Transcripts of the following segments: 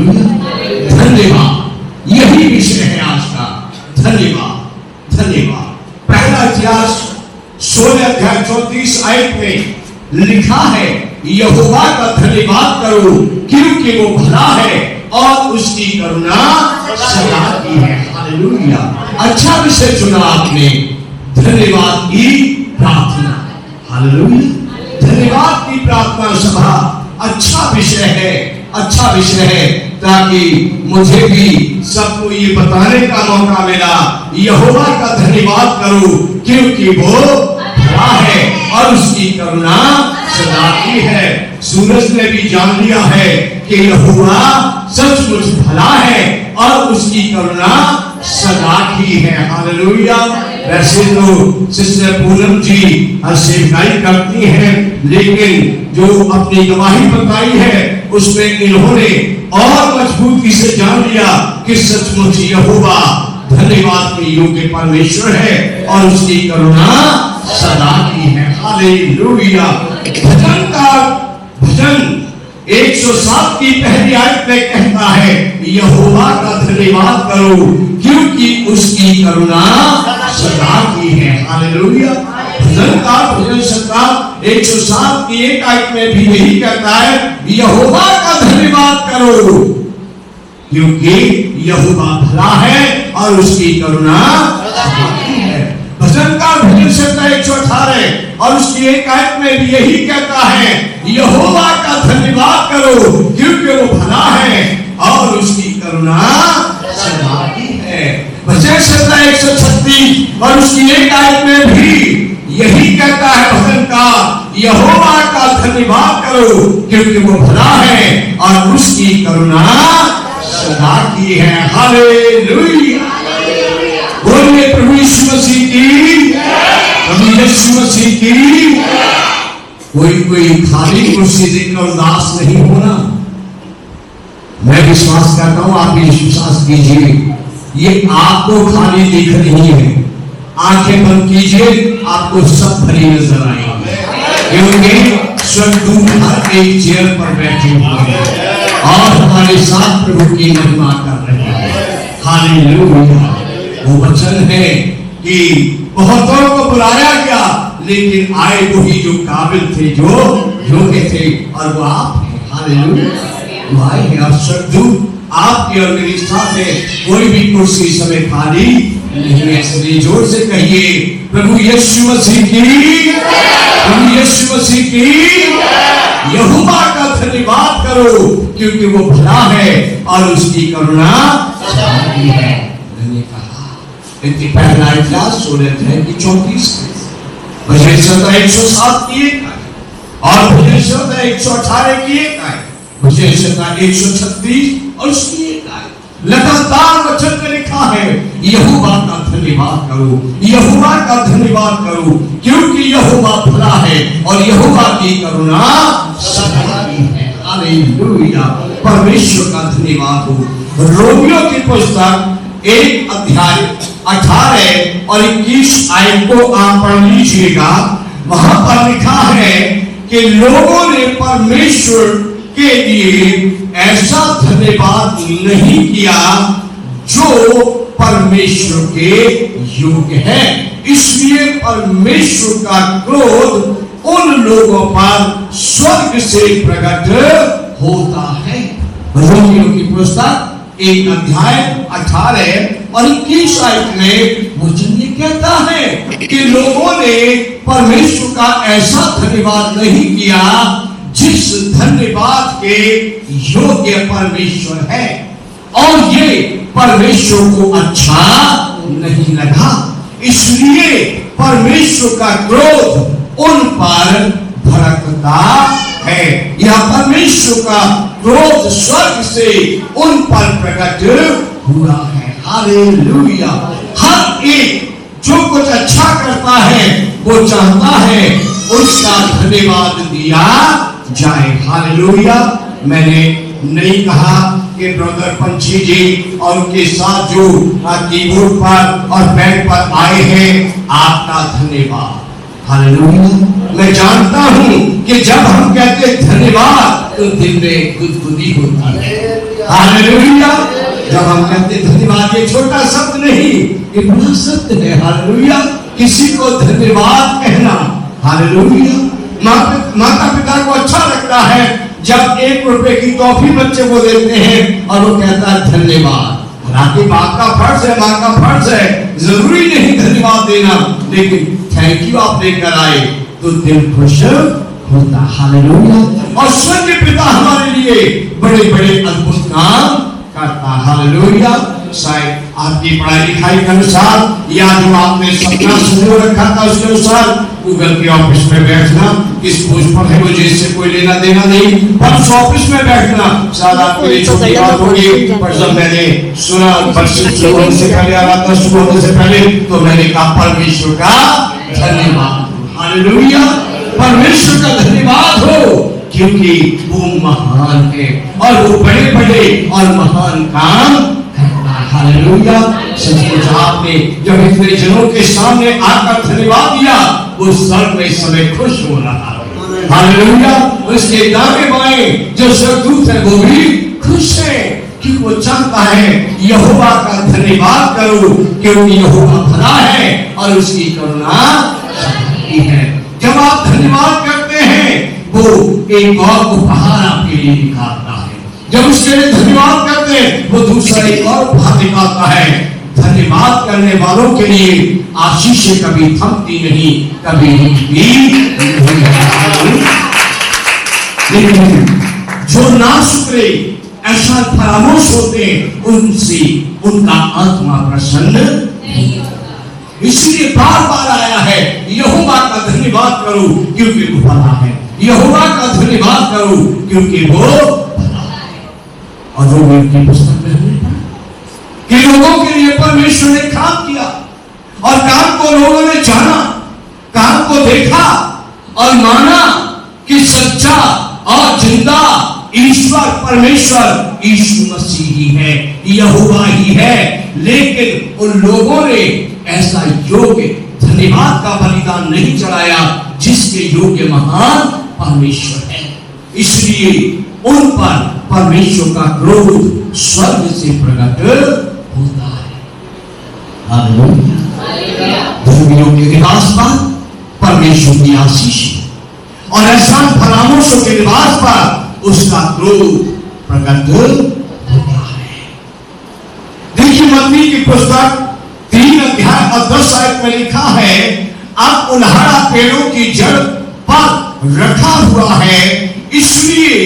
Hallelujah, धन्यवाद। यही विषय है आज का, धन्यवाद धन्यवाद। पहला इतिहास 16 अध्याय 34 आयत में लिखा है, यहोवा का धन्यवाद करो क्योंकि वो भला है और उसकी करुणा सदा की है। हालेलुया, अच्छा विषय चुना आपने, धन्यवाद की प्रार्थना। हालेलुया, धन्यवाद की प्रार्थना सभा अच्छा विषय है, अच्छा विषय है, ताकि मुझे भी सबको ये बताने का मौका मिला, यहोवा का धन्यवाद करो क्योंकि वो भला है और उसकी करुणा सदा की है। सूरज ने भी जान लिया है कि यहोवा सचमुच भला है और उसकी करुणा सदा की है। हालेलुया। वैसे तो सिस्टर पूनम जी सेवकाई करती हैं, लेकिन जो अपनी गवाही बताई है उसमें इन्होंने और मजबूती से जान लिया कि सचमुच यहोवा धन्यवाद के योग्य परमेश्वर है और उसकी करुणा सदा की है। हालेलुया। भजन 107 की पहली आयत में कहता है, यहोवा का धन्यवाद करो क्योंकि उसकी करुणा सदा की है। हालेलुया। भजन संग्रह 107 की एक आयत में भी यही कहता है, यहोवा का धन्यवाद करो क्योंकि यहोवा भला है और उसकी करुणा सदा की है। भजन का भजन संग्रह 118 और उसकी एक आयत में भी यही कहता है, यहोवा का धन्यवाद करो क्योंकि वो भला है और उसकी करुणा सदा की है। भजन संग्रह 136 और उसकी एक आयत में भी यही कहता है भजन का, यहोवा का धन्यवाद करो क्योंकि वो भला है और उसकी करुणा सदा की है। हालेलुया। बोलिए प्रभु यीशु मसीह की, प्रभु यीशु मसीह की। कोई खाली कुर्सी देखकर उदास नहीं होना। मैं विश्वास करता हूं, आप भी विश्वास कीजिए, ये आपको खाली दिख रही है। आंखें बंद कीजिए, आपको सब भरी नजर आएंगे क्योंकि स्वर्गदूत हर एक चेयर पर बैठे हुए हैं और हमारे साथ प्रभु की महिमा कर रहे हैं। हालेलुया। वो वचन है कि बहुतों को बुलाया गया लेकिन आए वही जो काबिल थे, जो योग्य थे, और वो आप हैं। हालेलुया। वो आए हैं और स्वर्गदूत आपके और मेरे साथ है। कोई भी कुर्सी समय खाली नहीं है। इसलिए जोर से कहिए, प्रभु यीशु मसीह की, प्रभु यीशु मसीह की। यहोवा का धन्यवाद करो क्योंकि वो भला है और उसकी करुणा सदा की है। मैंने कहा इनकी पहला इतिहास 16 अध्याय की 34 भजन संग्रह 107 की एक आयत और भजन संग्रह 118 की एक आयत, भजन संग्रह 136 और उसकी एक आयत। लगातार वचन में लिखा है, यहोवा का धन्यवाद करो, यहोवा का धन्यवाद करो क्योंकि यहोवा भला है और यहोवा की करुणा सदा की है। हालेलुया। परमेश्वर का धन्यवाद हो। रोमियों की पुस्तक 1 अध्याय 18 और 21 आयत को आप पढ़ लीजिएगा। वहां पर लिखा है कि लोगों ने परमेश्वर के लिए ऐसा धन्यवाद नहीं किया जो परमेश्वर के योग्य है, इसलिए परमेश्वर का क्रोध उन लोगों पर स्वर्ग से प्रकट होता है। रोमियों की पुस्तक 1 अध्याय 18 और 21 आयत में वचन ये कहता है कि लोगों ने परमेश्वर का ऐसा धन्यवाद नहीं किया जिस धन्यवाद के योग्य परमेश्वर है, और ये परमेश्वर को अच्छा नहीं लगा, इसलिए परमेश्वर का क्रोध उन पर भड़कता है। यह परमेश्वर का क्रोध स्वर्ग से उन पर प्रकट हुआ है। हालेलुया। हर एक जो कुछ अच्छा करता है वो चाहता है उसका धन्यवाद दिया जाए। हालेलुया। मैंने नहीं कहा कि ब्रदर पंछी जी और उनके साथ जो कीबोर्ड पर और बैंड पर आए हैं, आपका धन्यवाद। हालेलुया। मैं जानता हूं कि जब हम कहते धन्यवाद तो दिल में गुदगुदी होती है। हालेलुया। जब हम कहते हैं धन्यवाद, ये छोटा शब्द नहीं, ये बड़ा शब्द है। हालेलुया। किसी को धन्यवाद कहना, हालेलुया। माता पिता को अच्छा लगता है जब 1 रुपए की टॉफी बच्चे को देते हैं और वो कहता है धन्यवाद। हालांकि बाप का फर्ज है, माँ का फर्ज है, जरूरी नहीं धन्यवाद देना, लेकिन थैंक यू आप लेकर आए तो दिल खुश होता। हालेलुया। और स्वर्गीय पिता हमारे लिए बड़े बड़े अद्भुत काम करता। हालेलुया। शायद आपकी पढ़ाई लिखाई के अनुसार या जो आपने सपना संजो रखा था उसके अनुसार गूगल के ऑफिस में बैठना, किस पोस्ट पर है मुझे इससे कोई लेना देना नहीं, पर ऑफिस में बैठना शायद आपके लिए छोटी बात होगी। पर जब मैंने सुना लोगों से पहले आ रहा था, सुबह होने से पहले, तो मैंने कहा परमेश्वर का धन्यवाद। हालेलुया। परमेश्वर का धन्यवाद हो, क्योंकि वो महान है और वो बड़े बड़े और महान काम करता है। हालेलुया। सचमुच आपने जब इतने जनों के सामने आकर धन्यवाद दिया, वो स्वर्ग में इस समय खुश हो रहा है। हालेलुया। उसके दाएं बाएं जो स्वर्गदूत है वो भी खुश है, क्योंकि वो चाहता है यहोवा का धन्यवाद करो, क्योंकि यहोवा भला है और उसकी करुणा सदा है। जब आप धन्यवाद करते हैं, वो एक और उपहार आपके लिए निकालता है। जब उसके लिए धन्यवाद करते हैं, वो दूसरा एक और उपहार निकालता है। धन्यवाद करने वालों के लिए आशीषें कभी थमती नहीं, कभी रुकती नहीं। लेकिन जो ना शुक्रे ऐसा फरामोश होते हैं, उनसे उनका आत्मा प्रसन्न नहीं होता। इसलिए बार बार आया है यहोवा का धन्यवाद करो क्योंकि वो भला है। यहोवा का धन्यवाद करो क्योंकि वो भला है। और रोमियो की पुस्तक में हमने पढ़ा कि लोगों के लिए परमेश्वर ने काम किया और काम को लोगों ने जाना, काम को देखा और माना कि सच्चा और जिंदा ईश्वर परमेश्वर यीशु मसीह ही है, यहोवा ही है। लेकिन उन लोगों ने ऐसा योग्य धन्यवाद का बलिदान नहीं चढ़ाया जिसके योग्य महान परमेश्वर है। इसलिए उन पर परमेश्वर का क्रोध स्वर्ग से प्रकट होता है। हालेलुया। धर्मियों के निवास पर परमेश्वर की आशीष और एहसान फरामोशों के निवास पर उसका क्रोध प्रकट होता है। देखिए मत्ती की पुस्तक 3 अध्याय और 10 आयत में लिखा है, अब उन्हारा पेड़ों की जड़ पर रखा हुआ है, इसलिए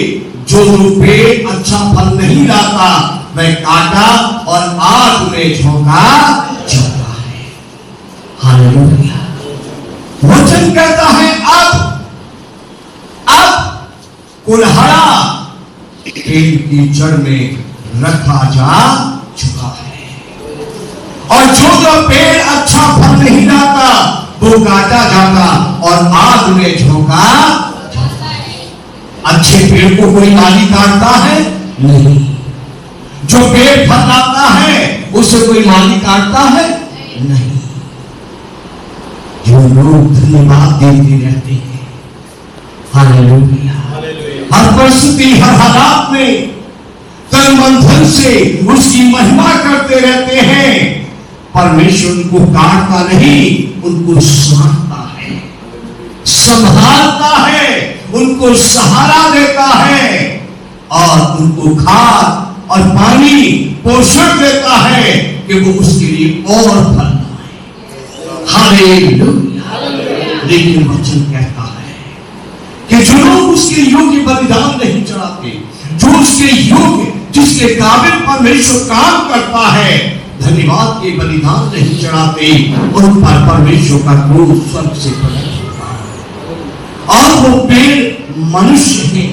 जो पेड़ अच्छा फल नहीं लाता वह काटा और आग में झोंका जाता है। हालेलुया। वचन कहता है अब कुल्हाड़ा पेड़ की जड़ में रखा जा चुका है और जो पेड़ अच्छा फल नहीं लाता वो काटा जाता और आग में झोंका जाता है। अच्छे पेड़ को कोई माली काटता है नहीं, जो पेड़ फल लाता है उसे कोई माली काटता है नहीं। जो लोग धन्यवाद देते रहते हैं, हालेलुया, हर परिस्थिति हर हालात में तन मन धन से उसकी महिमा करते रहते हैं, परमेश्वर उनको काटता नहीं, उनको संभालता है, संभालता है, उनको सहारा देता है और उनको खाद और पानी पोषण देता है कि वो उसके लिए और फल लाए। हालेलुया। लेकिन वचन कहता है कि जो लोग उसके योग्य बलिदान नहीं चढ़ाते, जो उसके योग्य जिसके काबिल परमेश्वर काम करता है धन्यवाद के बलिदान नहीं चढ़ाते, उन पर परमेश्वर का क्रोध स्वर्ग से प्रकट होता है। और वो पेड़ मनुष्य हैं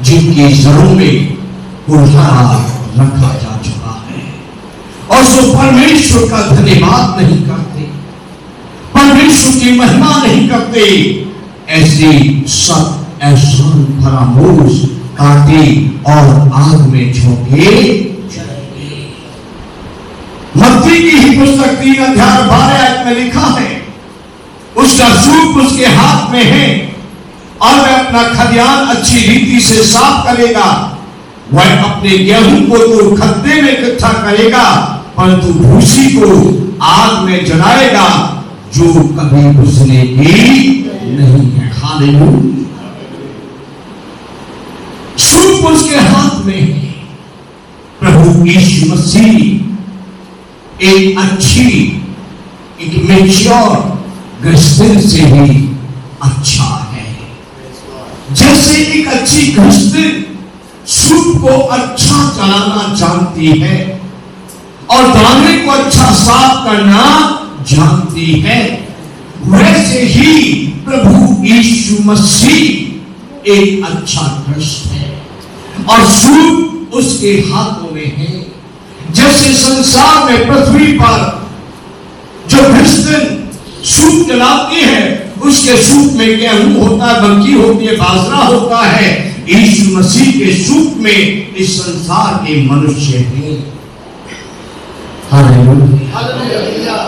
जिनकी जड़ों में कुल्हाड़ा रखा जा चुका है और जो परमेश्वर का धन्यवाद नहीं करते, परमेश्वर की महिमा नहीं करते, ऐसे सब एहसान फरामोश काटे और आग में झोंके जाएंगे। मत्ती की ही पुस्तक 3 अध्याय 12 आयत में लिखा है, उसका सूप उसके हाथ में है और वह अपना खलियान अच्छी रीति से साफ करेगा, वह अपने गेहूं को तो खत्ते में इकट्ठा करेगा, परंतु भूसी को आग में जलाएगा, जो कभी बुझने की नहीं है। हालेलुया। सूप उसके हाथ में है। प्रभु यीशु मसीह एक अच्छी, एक मैच्योर गृहस्थी से भी अच्छा है। जैसे एक अच्छी गृहस्थी सूप को अच्छा चलाना जानती है और दाने को अच्छा साफ करना जानती है, वैसे ही प्रभु यीशु मसीह एक अच्छा गृहस्थ है और सूप उसके हाथों में है। जैसे संसार में, पृथ्वी पर जो गृहस्थ सूप चलाती है, उसके सूप में गेहूं होता है, बंकी होती है, बाजरा होता है। यीशु मसीह के सूप में इस संसार के मनुष्य हैं। हालेलुया।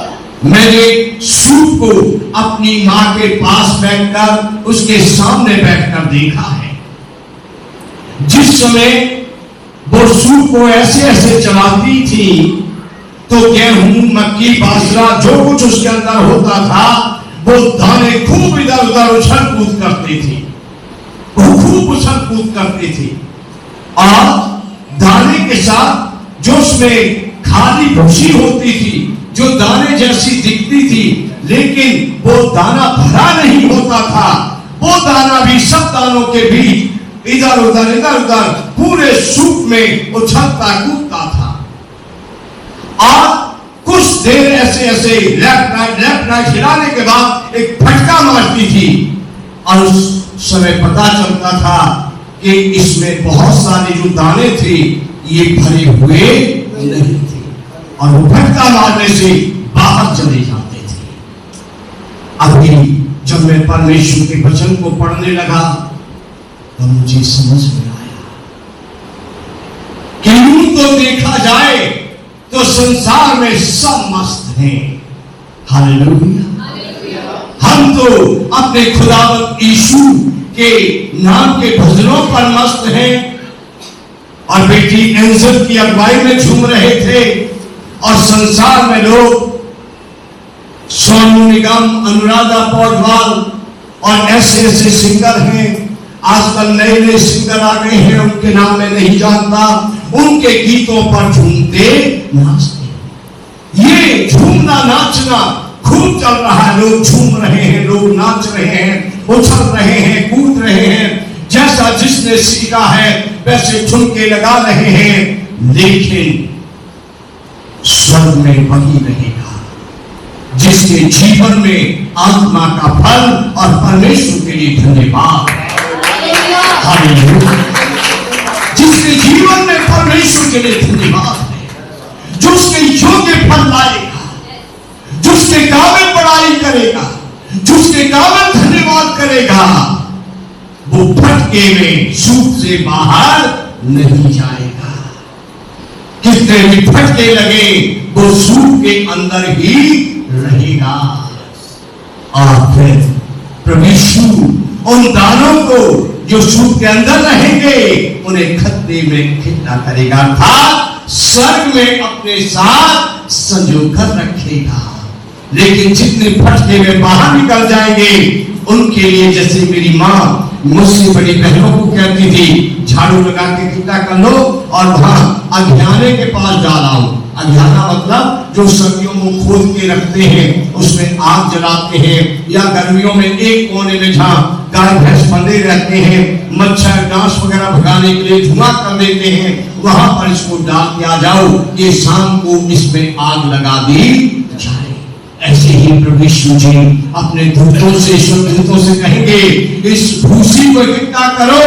मैंने सूप को अपनी मां के पास बैठकर, उसके सामने बैठकर देखा है। जिस समय वो सूप को ऐसे ऐसे चलाती थी, तो गेहूं, मक्की, बाजरा जो कुछ उसके अंदर होता था, वो दाने खूब इधर उधर उछल कूद करती थी, वो खूब उछल कूद करती थी। और दाने के साथ जो उसमें खाली भूसी होती थी, जो दाने जैसी दिखती थी, लेकिन वो दाना भरा नहीं होता था, वो दाना भी सब दानों के बीच इधर उधर पूरे सूप में उछलता कूदता था। और कुछ देर ऐसे ऐसे लेफ्ट राइट हिलाने के बाद एक फटका मारती थी और उस समय पता चलता था कि इसमें बहुत सारे जो दाने थे ये भरे हुए नहीं थे, और वो फटका मारने से बाहर चले जाते थे। अभी जब मैं परमेश्वर के वचन को पढ़ने लगा तो मुझे समझ में आया कि यूं तो देखा जाए तो संसार में सब मस्त हैं। हालेलुया। हम तो अपने खुदावंद यीशु के नाम के भजनों पर मस्त हैं और बेटी एंजल की अगुवाई में झूम रहे थे। और संसार में लोग सोनू निगम, अनुराधा पौडवाल और ऐसे ऐसे सिंगर हैं, आजकल नए नए सिंगर आ गए हैं, उनके नाम में नहीं जानता, उनके गीतों पर झूमते नाचते। ये झूमना नाचना खूब चल रहा है, लोग झूम रहे हैं, लोग नाच रहे हैं, उछल रहे हैं, कूद रहे हैं, जैसा जिसने सीखा है वैसे ठुमके लगा रहे हैं। लेकिन स्वर्ग में वही रहेगा जिसके जीवन में आत्मा का फल और परमेश्वर के लिए धन्यवाद। हालेलुया। जिसके जीवन में परमेश्वर के लिए धन्यवाद है, जो उसके योग्य फल लाएगा, जो उसके काबिल बड़ाई करेगा, जो उसके काबिल धन्यवाद करेगा, वो फटके में सूप से बाहर नहीं जाएगा। कितने भी फटके लगे वो सूप के अंदर ही रहेगा। और फिर प्रभु यीशु उन दानों को जो सूप के अंदर रहेंगे उन्हें खत्ते में इकट्ठा करेगा, अर्थात स्वर्ग में अपने साथ संजोकर रखेगा। लेकिन जितने फटके में बाहर निकल जाएंगे उनके लिए, जैसे मेरी माँ मुझसे बड़ी बहनों को कहती थी, झाड़ू लगा के इकट्ठा कर लो और वहां अज्ञाने के पास डालाओ। अज्ञाना मतलब जो सर्दियों को खोद के रखते हैं, उसमें आग जलाते हैं, या गर्मियों में एक कोने में जहां गाय भैंस बंधे रहते हैं, मच्छर डांस वगैरह भगाने के लिए धुआं कर देते हैं, वहां पर इसको डाल के आ जाओ, ये शाम को इसमें आग लगा दी जाए। ऐसे ही प्रभु यीशु जी अपने दूतों से, दूतों से कहेंगे, इस भूसी को इकट्ठा करो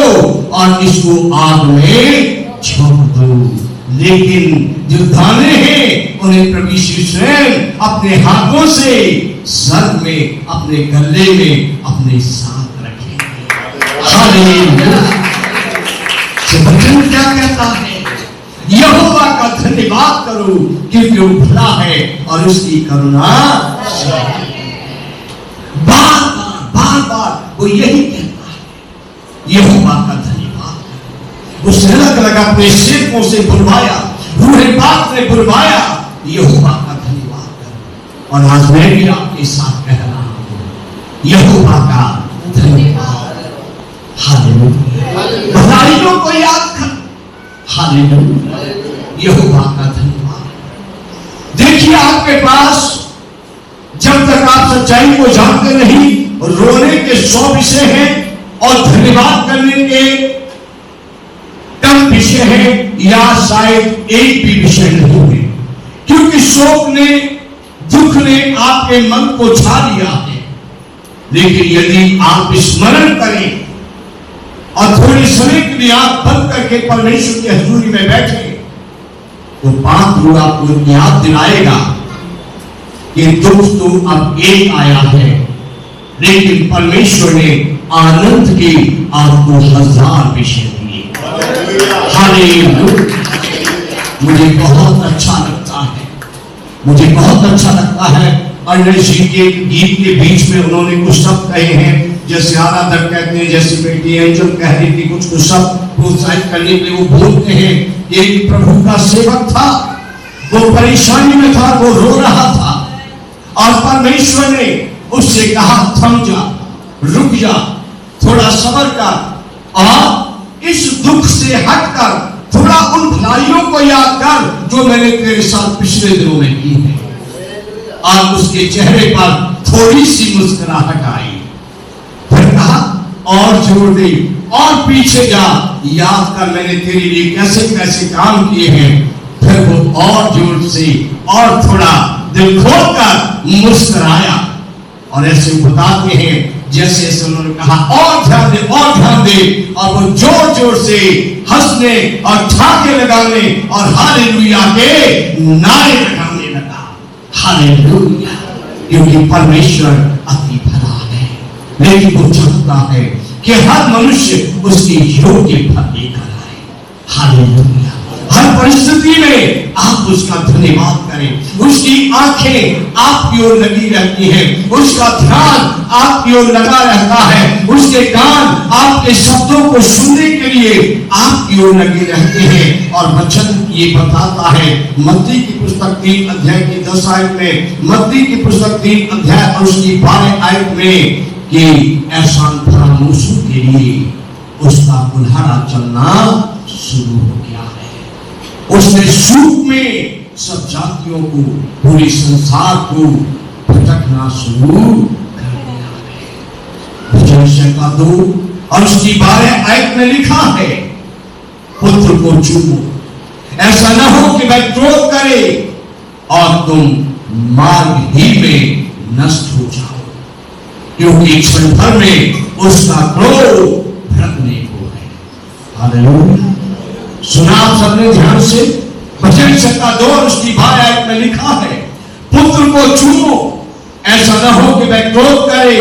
और इसको आग में छोड़ दो। लेकिन जो दाने हैं उन्हें प्रभु यीशु स्वयं अपने हाथों से स्वर्ग में, अपने गले में अपने साथ रखेंगे। हालेलुया। वचन क्या कहता है? यहोवा का धन्यवाद करो क्योंकि वो भला है और उसकी करुणा बार बार वो यही कहता है, यहोवा का धन्यवाद। उसने अलग अलग अपने सेवकों से बुलवाया, रूहे पाक ने बुलवाया, यहोवा का धन्यवाद करो। और आज मैं भी आपके साथ कह रहा हूं, यहोवा का धन्यवाद। हालेलुया। भलाइयों को याद कर, हालेलुया, यहोवा का धन्यवाद। देखिए आपके पास जब तक आप सच्चाई को जानते नहीं, रोने के 100 विषय हैं और धन्यवाद करने के कम विषय हैं, या शायद एक भी विषय नहीं है, क्योंकि शोक ने, दुख ने आपके मन को छा लिया है। लेकिन यदि आप स्मरण करें और थोड़े समय के लिए आप बंद करके परमेश्वर की हजूरी में बैठे, तो पाप आपको याद दिलाएगा कि दुख तो अब एक आया है, लेकिन परमेश्वर ने आनंद की आपको 1000 विषय दिए। हालेलुया। मुझे बहुत अच्छा लगता है, मुझे बहुत अच्छा लगता है। अरविंद जी के गीत के बीच में उन्होंने कुछ शब्द कहे हैं, जैसे आराधक कहते हैं, जैसे बेटी एंजल कह रही थी, कुछ शब्द प्रोत्साहित करने के लिए वो बोलते हैं। एक प्रभु का सेवक था, वो परेशानी में था, वो रो रहा था, और परमेश्वर ने उससे कहा, थम जा, रुक जा, थोड़ा सब्र कर, और इस दुख से हटकर थोड़ा उन भलाइयों को याद कर जो मैंने तेरे साथ पिछले दिनों में की है। और उसके चेहरे पर थोड़ी सी मुस्कुराहट आई। फिर कहा, और जोर दे, और पीछे जा, याद कर मैंने तेरे लिए कैसे कैसे काम किए हैं। फिर वो और जोर से और थोड़ा दिल खोलकर मुस्कुराया, और ऐसे बताते हैं जैसे ऐसे उन्होंने कहा, और ध्यान दे, और ध्यान दे, और वो जोर जोर से हंसने और ठाके लगाने और हालेलुया के नारे लगाने लगा। हालेलुया। क्योंकि परमेश्वर अति भला है, लेकिन वो चाहता है कि हर मनुष्य उसकी योग्य फल लेकर आए। हालेलुया। हर परिस्थिति में आप उसका धन्यवाद करें। उसकी आंखें आपकी ओर लगी रहती हैं, उसका ध्यान आपकी ओर लगा रहता है, उसके कान आपके शब्दों को सुनने के लिए आपकी ओर लगे रहते हैं। और वचन ये बताता है मत्ती की पुस्तक 3 अध्याय की 10 आयत में, मत्ती की पुस्तक 3 अध्याय और उसकी 12 आयत में, कि ऐसा फरामोशों के लिए उसका कुल्हाड़ा चलना शुरू हो गया है। उसने सूप में सब जातियों को, पूरे संसार को भटकना शुरू कर दिया है। वचन का 2 और उसकी 12 आयत में लिखा है, पुत्र को चूमो, ऐसा न हो कि वह क्रोध करे और तुम मार्ग ही में नष्ट हो जाओ, क्योंकि क्षण भर में उसका क्रोध भड़कने को है। हालेलुया। सुना आप सबने ध्यान से? वचन का 2 और उसकी 12 आयत में लिखा है, पुत्र को चूमो, ऐसा न हो कि वह क्रोध करे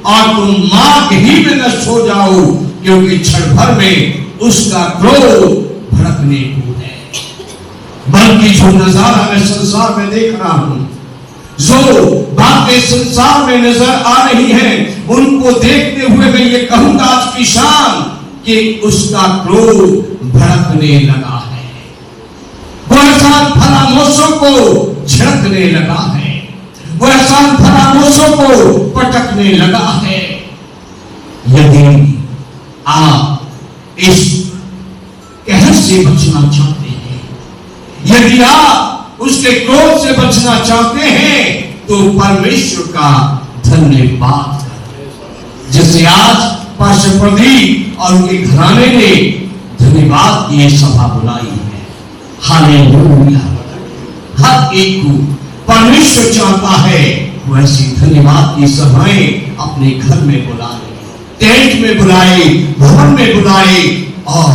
और तुम मार्ग ही में नष्ट हो जाओ, क्योंकि क्षण भर में उसका क्रोध भड़कने को है। बल्कि जो नजारा मैं संसार में देख रहा हूं, जो बातें संसार में नजर आ रही हैं, उनको देखते हुए मैं ये कहूंगा आज की शाम कि उसका क्रोध भड़कने लगा है। वो एहसान फरामोशों को झड़कने लगा है, वो एहसान फरामोशों को पटकने लगा है। यदि आप इस कहर से बचना चाहते हैं, यदि आप उसके क्रोध से बचना चाहते हैं, तो परमेश्वर का धन्यवाद करें। जैसे आज पास्टर प्रदीप और उनके घराने ने धन्यवाद की सभा बुलाई है। हालेलुया। हर एक को परमेश्वर चाहता है वैसी धन्यवाद की सभाएं अपने घर में बुलाए, टेंट में बुलाए, भवन में बुलाए, और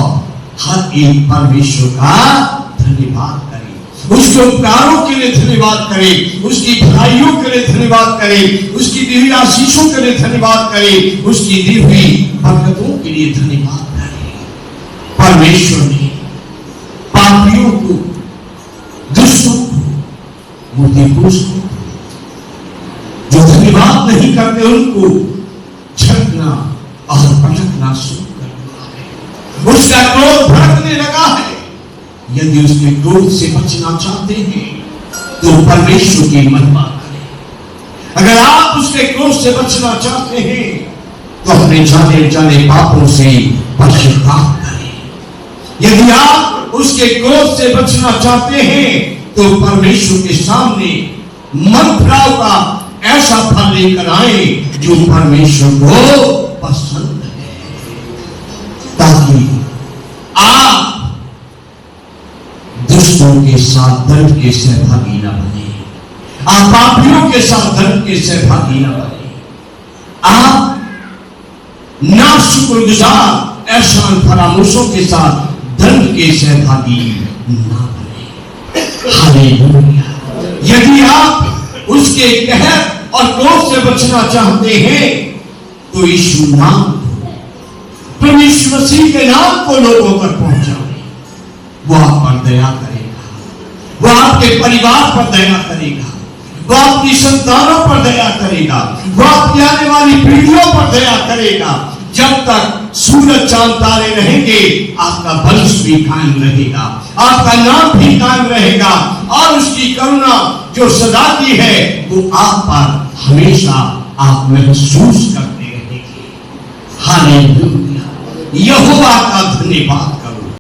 हर एक परमेश्वर का धन्यवाद करे, उसके उपकारों के लिए धन्यवाद करे, उसकी भलाइयों के लिए धन्यवाद करे, उसकी दी हुई आशीषों के लिए धन्यवाद करे, उसकी दी हुई बरकतों के लिए धन्यवाद करे। परमेश्वर ने पापियों को, दुष्टों को, मूर्तिपूज को, जो धन्यवाद नहीं करते उनको झटकना और पटकना शुरू कर दिया है। उसका क्रोध भड़कना कहने लगा है, यदि उसके क्रोध से बचना चाहते हैं तो परमेश्वर की महिमा करें। अगर आप उसके क्रोध से बचना चाहते हैं तो अपने जाने जाने पापों से पश्चाताप करें। यदि आप उसके क्रोध से बचना चाहते हैं तो परमेश्वर के सामने मन फिराव का ऐसा फल लेकर आए जो परमेश्वर को पसंद है, ताकि आप दुष्टों के साथ दर्द के सहभागी न बने, आप पापियों के साथ दर्द के सहभागी न बने, आप ना शुक्रगुजार एहसान फरामोशों के साथ दर्द के सहभागी न बने। हालेलुया। यदि आप उसके कहर और क्रोध से बचना चाहते हैं तो यीशु नाम प्रभु यीशु मसीह के नाम को लोगों तक पहुंचाओ। वो आप पर दया करेगा, वो आपके परिवार पर दया करेगा, वो आपकी संतानों पर दया करेगा, वो आपकी आने वाली पीढ़ियों पर दया करेगा। जब तक सूरज चांद तारे रहेंगे आपका वंश भी कायम रहेगा, आपका नाम भी कायम रहेगा और उसकी करुणा जो सदा की है वो आप पर हमेशा आप महसूस करते रहेंगे। हालेलुया। यहोवा का धन्यवाद।